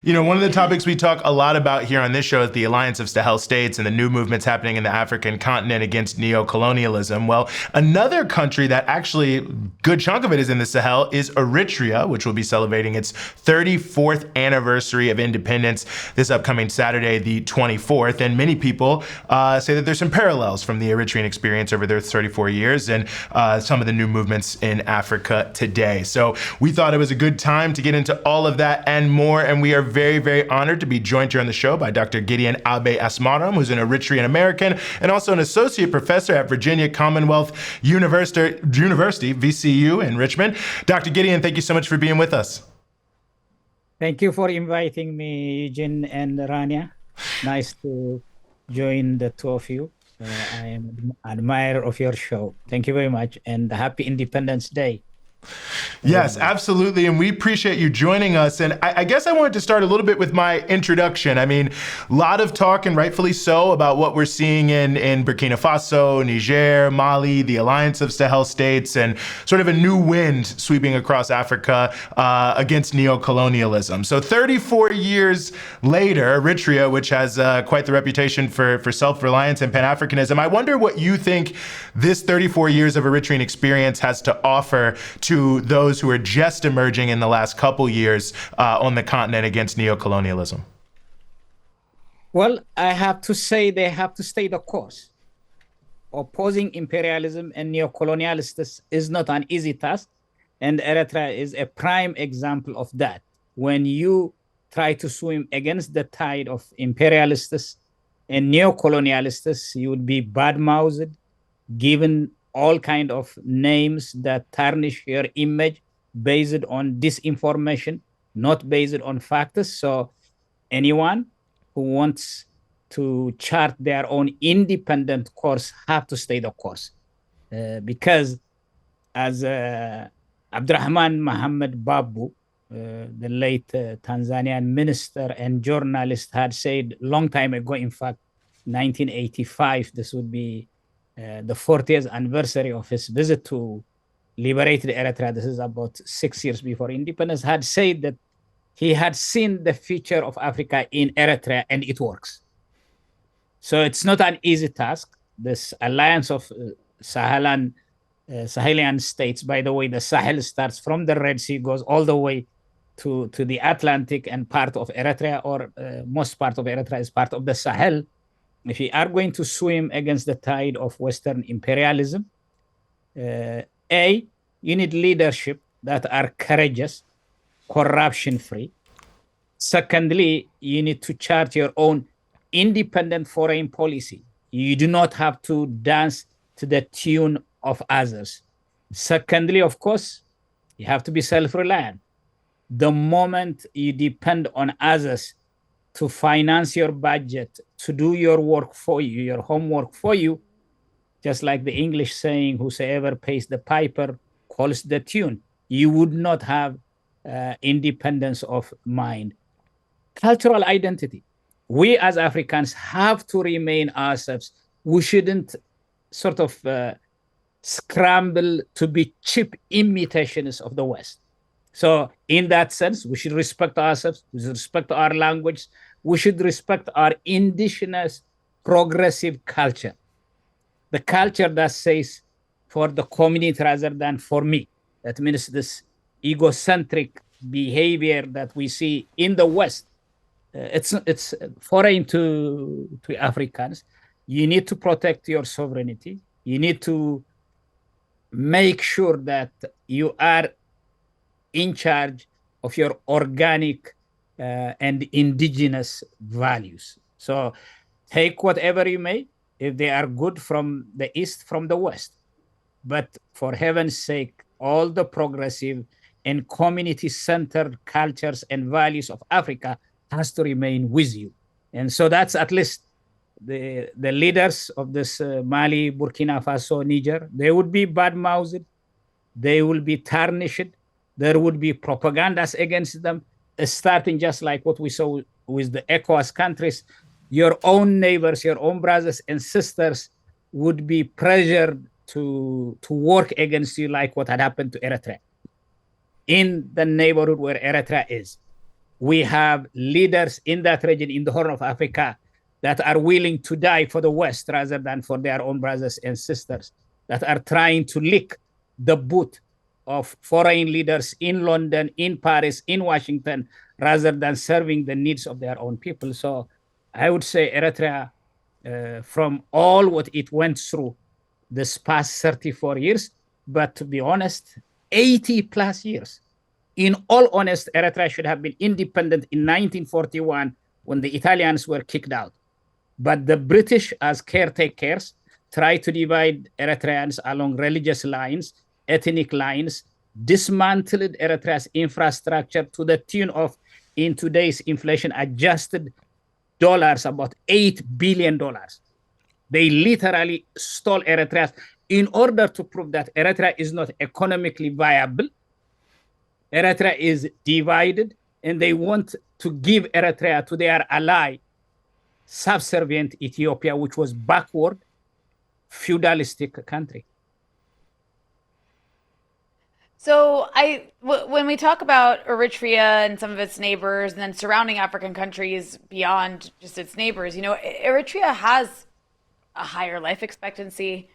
You know, one of the topics we talk a lot about here on this show is the alliance of Sahel states and the new movements happening in the African continent against neo-colonialism. Well, another country that actually, good chunk of it is in the Sahel, is Eritrea, which will be celebrating its 34th anniversary of independence this upcoming Saturday, the 24th. And many people say that there's some parallels from the Eritrean experience over their 34 years and some of the new movements in Africa today. So we thought it was a good time to get into all of that and more, and we are very, very honored to be joined here on the show by Dr. Ghidewon Abay-Asmerom, who's an Eritrean American and also an associate professor at Virginia Commonwealth University, VCU in Richmond. Dr. Ghidewon, thank you so much for being with us. Thank you for inviting me, Eugene and Rania. Nice to join the two of you. I am an admirer of your show. Thank you very much, and happy Independence Day. Yes, absolutely. And we appreciate you joining us. And I guess I wanted to start a little bit with my introduction. I mean, a lot of talk, and rightfully so, about what we're seeing in Burkina Faso, Niger, Mali, the alliance of Sahel states, and sort of a new wind sweeping across Africa against neo-colonialism. So 34 years later, Eritrea, which has quite the reputation for self-reliance and Pan-Africanism, I wonder what you think this 34 years of Eritrean experience has to offer to those who are just emerging in the last couple years on the continent against neocolonialism? Well, I have to say they have to stay the course. Opposing imperialism and neocolonialists is not an easy task, and Eritrea is a prime example of that. When you try to swim against the tide of imperialists and neocolonialists, you would be bad-mouthed, given all kind of names that tarnish your image based on disinformation, not based on facts. So anyone who wants to chart their own independent course have to stay the course. Because as Abdurrahman Mohammed Babu, the late Tanzanian minister and journalist, had said long time ago, in fact, 1985, this would be the 40th anniversary of his visit to liberated Eritrea. This is about 6 years before independence. Had said that he had seen the future of Africa in Eritrea, and it works. So it's not an easy task. This alliance of Sahelian states, by the way, the Sahel starts from the Red Sea, goes all the way to the Atlantic, and part of Eritrea, or most part of Eritrea, is part of the Sahel. If you are going to swim against the tide of Western imperialism, you need leadership that are courageous, corruption-free. Secondly, you need to chart your own independent foreign policy. You do not have to dance to the tune of others. Secondly, of course, you have to be self-reliant. The moment you depend on others to finance your budget, to do your work for you, your homework for you, just like the English saying, whosoever pays the piper calls the tune, you would not have independence of mind. Cultural identity. We as Africans have to remain ourselves. We shouldn't sort of scramble to be cheap imitations of the West. So in that sense, we should respect ourselves, we should respect our language, we should respect our indigenous progressive culture. The culture that says for the community rather than for me. That means this egocentric behavior that we see in the West. It's foreign to Africans. You need to protect your sovereignty. You need to make sure that you are in charge of your organic and indigenous values. So take whatever you may, if they are good from the East, from the West. But for heaven's sake, all the progressive and community-centered cultures and values of Africa has to remain with you. And so that's at least the leaders of this Mali, Burkina Faso, Niger. They would be bad-mouthed. They will be tarnished. There would be propagandas against them, starting just like what we saw with the ECOWAS countries. Your own neighbors, your own brothers and sisters would be pressured to work against you, like what had happened to Eritrea in the neighborhood where Eritrea is. We have leaders in that region, in the Horn of Africa, that are willing to die for the West rather than for their own brothers and sisters, that are trying to lick the boot of foreign leaders in London, in Paris, in Washington, rather than serving the needs of their own people. So I would say Eritrea, from all what it went through this past 34 years, but to be honest, 80 plus years. In all honesty, Eritrea should have been independent in 1941 when the Italians were kicked out. But the British, as caretakers, tried to divide Eritreans along religious lines, ethnic lines, dismantled Eritrea's infrastructure to the tune of, in today's inflation-adjusted dollars, about $8 billion. They literally stole Eritrea in order to prove that Eritrea is not economically viable. Eritrea is divided, and they want to give Eritrea to their ally, subservient Ethiopia, which was backward, feudalistic country. So when we talk about Eritrea and some of its neighbors and then surrounding African countries beyond just its neighbors, Eritrea has a higher life expectancy,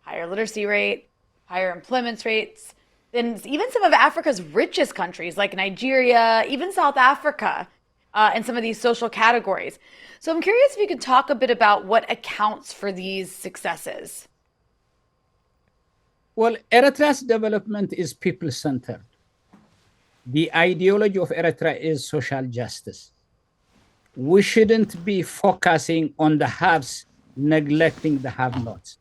higher literacy rate, higher employment rates than even some of Africa's richest countries like Nigeria, even South Africa, and some of these social categories. So I'm curious if you could talk a bit about what accounts for these successes. Well, Eritrea's development is people-centered. The ideology of Eritrea is social justice. We shouldn't be focusing on the haves, neglecting the have-nots.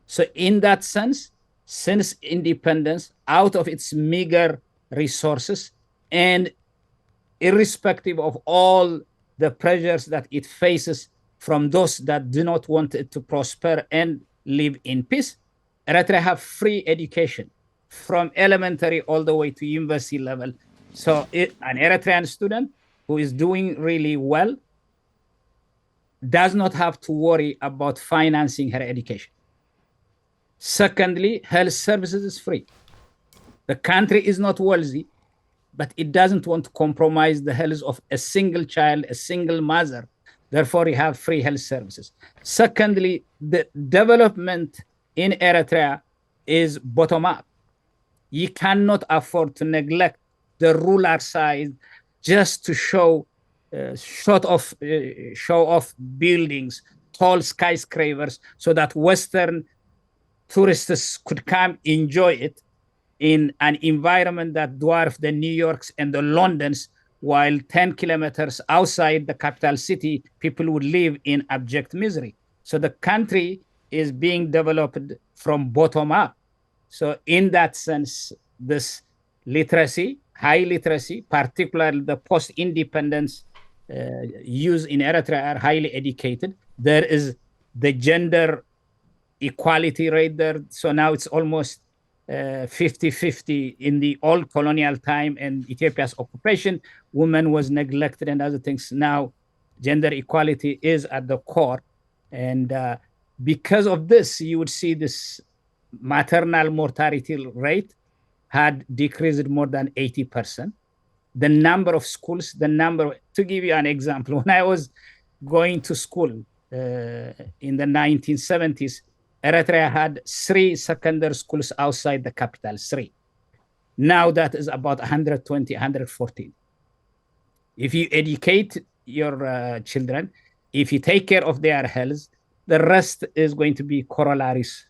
So in that sense, since independence, out of its meager resources, and irrespective of all the pressures that it faces from those that do not want it to prosper and live in peace, Eritrea have free education from elementary all the way to university level. So an Eritrean student who is doing really well does not have to worry about financing her education. Secondly, health services is free. The country is not wealthy, but it doesn't want to compromise the health of a single child, a single mother. Therefore, you have free health services. Secondly, the development in Eritrea is bottom up. You cannot afford to neglect the ruler side just to show off buildings, tall skyscrapers, so that Western tourists could come enjoy it in an environment that dwarfs the New Yorks and the Londons, while 10 kilometers outside the capital city, people would live in abject misery. So the country is being developed from bottom up. So in that sense, this literacy, high literacy, particularly the post-independence youth in Eritrea are highly educated. There is the gender equality rate there. So now it's almost 50-50. In the old colonial time and Ethiopia's occupation, women was neglected and other things. Now gender equality is at the core. And because of this, you would see this maternal mortality rate had decreased more than 80%. The number of schools, to give you an example, when I was going to school in the 1970s, Eritrea had 3 secondary schools outside the capital, 3. Now that is about 120, 114. If you educate your children, if you take care of their health, the rest is going to be corollaries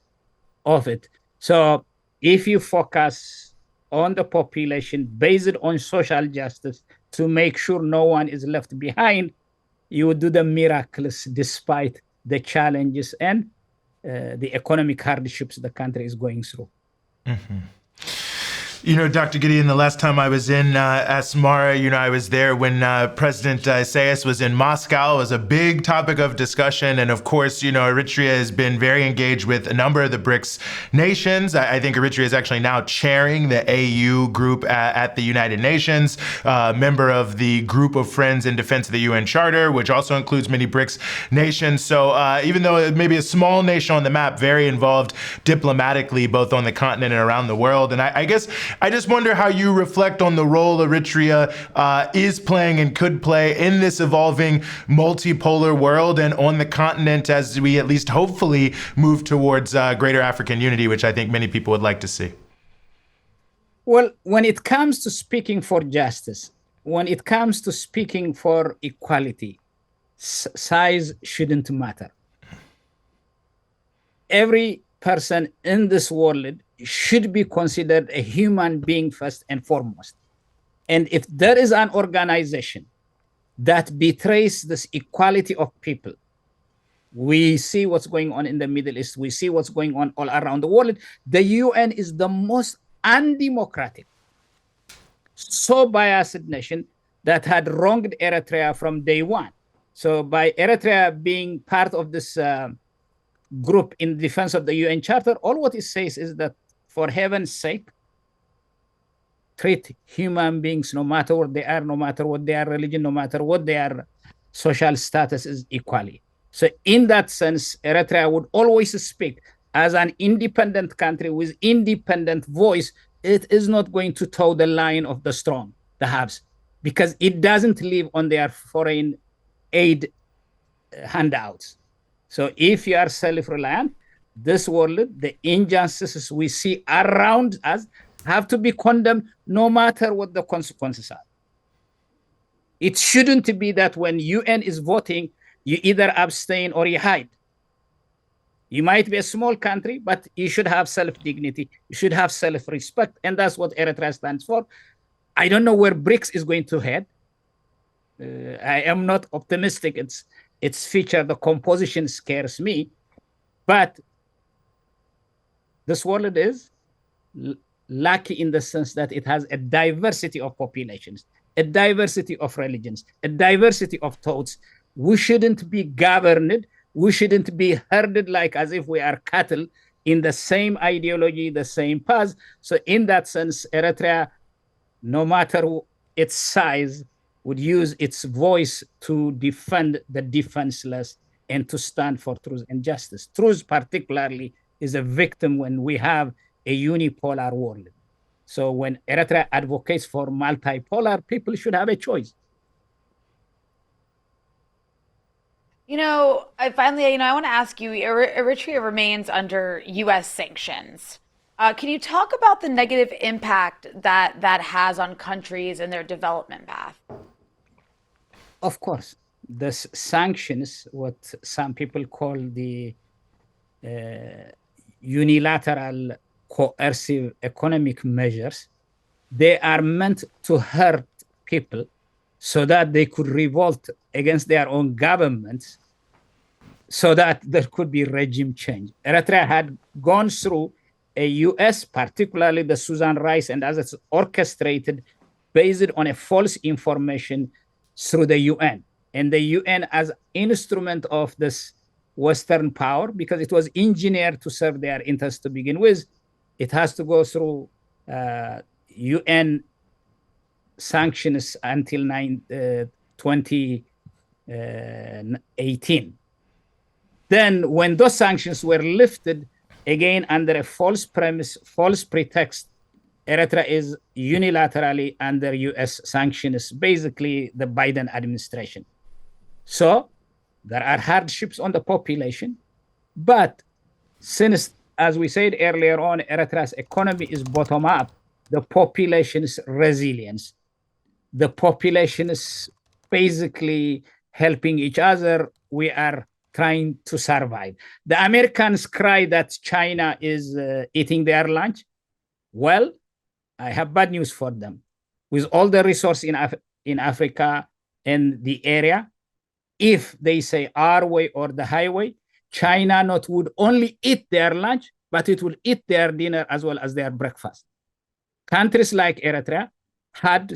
of it. So if you focus on the population based on social justice to make sure no one is left behind, you would do the miracles despite the challenges and the economic hardships the country is going through. Mm-hmm. Dr. Gideon, the last time I was in Asmara, I was there when President Isaias was in Moscow. It was a big topic of discussion. And of course, Eritrea has been very engaged with a number of the BRICS nations. I think Eritrea is actually now chairing the AU group at the United Nations, member of the Group of Friends in Defense of the UN Charter, which also includes many BRICS nations. So even though it may be a small nation on the map, very involved diplomatically, both on the continent and around the world. And I guess I just wonder how you reflect on the role Eritrea is playing and could play in this evolving multipolar world and on the continent as we at least hopefully move towards greater African unity, which I think many people would like to see. Well, when it comes to speaking for justice, when it comes to speaking for equality, size shouldn't matter. Every person in this world should be considered a human being first and foremost. And if there is an organization that betrays this equality of people, we see what's going on in the Middle East, we see what's going on all around the world. The UN is the most undemocratic, so biased nation that had wronged Eritrea from day one. So by Eritrea being part of this group in defense of the UN Charter, all what it says is that, for heaven's sake, treat human beings, no matter what they are, no matter what their religion, no matter what their social status is, equally. So in that sense, Eritrea would always speak as an independent country with independent voice. It is not going to toe the line of the strong, the haves, because it doesn't live on their foreign aid handouts. So if you are self-reliant, this world, the injustices we see around us have to be condemned no matter what the consequences are. It shouldn't be that when UN is voting, you either abstain or you hide. You might be a small country, but you should have self-dignity. You should have self-respect. And that's what Eritrea stands for. I don't know where BRICS is going to head. I am not optimistic. Its feature, the composition scares me. But this world is lucky in the sense that it has a diversity of populations, a diversity of religions, a diversity of thoughts. We shouldn't be governed. We shouldn't be herded like as if we are cattle in the same ideology, the same path. So in that sense, Eritrea, no matter its size, would use its voice to defend the defenseless and to stand for truth and justice. Truth particularly is a victim when we have a unipolar world. So when Eritrea advocates for multipolar, people should have a choice. I finally, I want to ask you, Eritrea remains under U.S. sanctions. Can you talk about the negative impact that has on countries and their development path? Of course, the sanctions, what some people call the unilateral coercive economic measures, they are meant to hurt people so that they could revolt against their own governments, so that there could be regime change. Eritrea had gone through a US, particularly the Susan Rice and others, orchestrated based on a false information through the UN. And the UN as instrument of this Western power, because it was engineered to serve their interests to begin with, it has to go through UN sanctions until 2018. Then when those sanctions were lifted, again under a false premise, false pretext, Eritrea is unilaterally under US sanctions, basically the Biden administration. So there are hardships on the population, but since, as we said earlier on, Eritrea's economy is bottom up, the population's resilience, the population is basically helping each other. We are trying to survive. The Americans cry that China is eating their lunch. Well, I have bad news for them. With all the resources in Africa and the area, if they say our way or the highway, China not would only eat their lunch, but it will eat their dinner as well as their breakfast. Countries like Eritrea had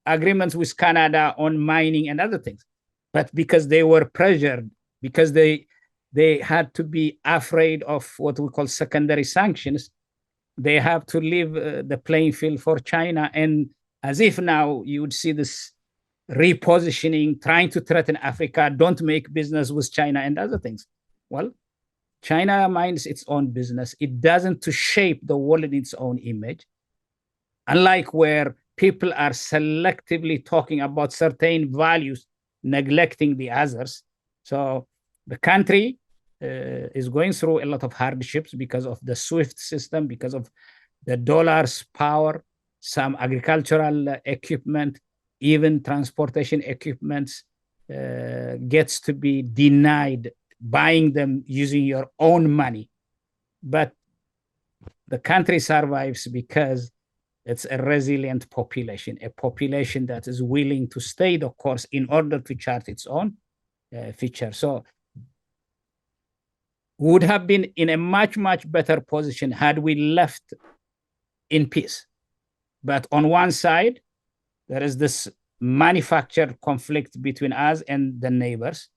agreements with Canada on mining and other things, but because they were pressured, because they had to be afraid of what we call secondary sanctions, they have to leave the playing field for China. And as if now you would see this repositioning, trying to threaten Africa, don't make business with China and other things. Well, China minds its own business. It doesn't to shape the world in its own image. unlike where people are selectively talking about certain values, neglecting the others. So the country is going through a lot of hardships because of the SWIFT system, because of the dollar's power, some agricultural equipment, even transportation equipments gets to be denied, buying them using your own money. But the country survives because it's a resilient population, a population that is willing to stay the course in order to chart its own future. So would have been in a much, much better position had we left in peace. But on one side, there is this manufactured conflict between us and the neighbors.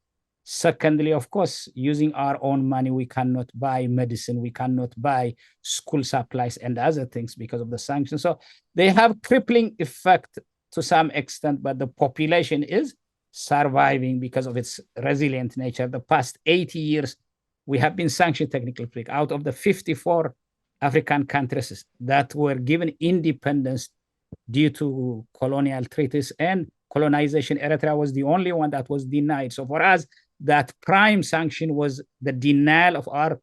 Secondly, of course, using our own money, we cannot buy medicine, we cannot buy school supplies and other things because of the sanctions. So they have crippling effect to some extent, but the population is surviving because of its resilient nature. The past 80 years, we have been sanctioned technically. Out of the 54 African countries that were given independence due to colonial treaties and colonization, Eritrea was the only one that was denied. So for us, that prime sanction was the denial of our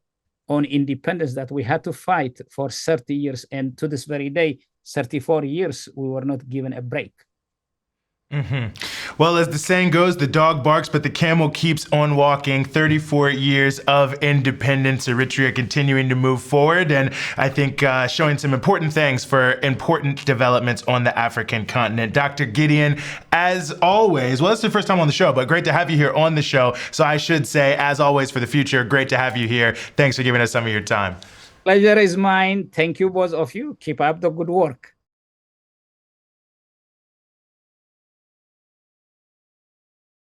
own independence that we had to fight for 30 years. And to this very day, 34 years, we were not given a break. Well, as the saying goes, the dog barks, but the camel keeps on walking. 34 years of independence, Eritrea continuing to move forward, and I think showing some important things for important developments on the African continent. Dr. Ghidewon, as always, well, this is the first time on the show, but great to have you here on the show. So I should say, as always, for the future, great to have you here. Thanks for giving us some of your time. Pleasure is mine. Thank you, both of you. Keep up the good work.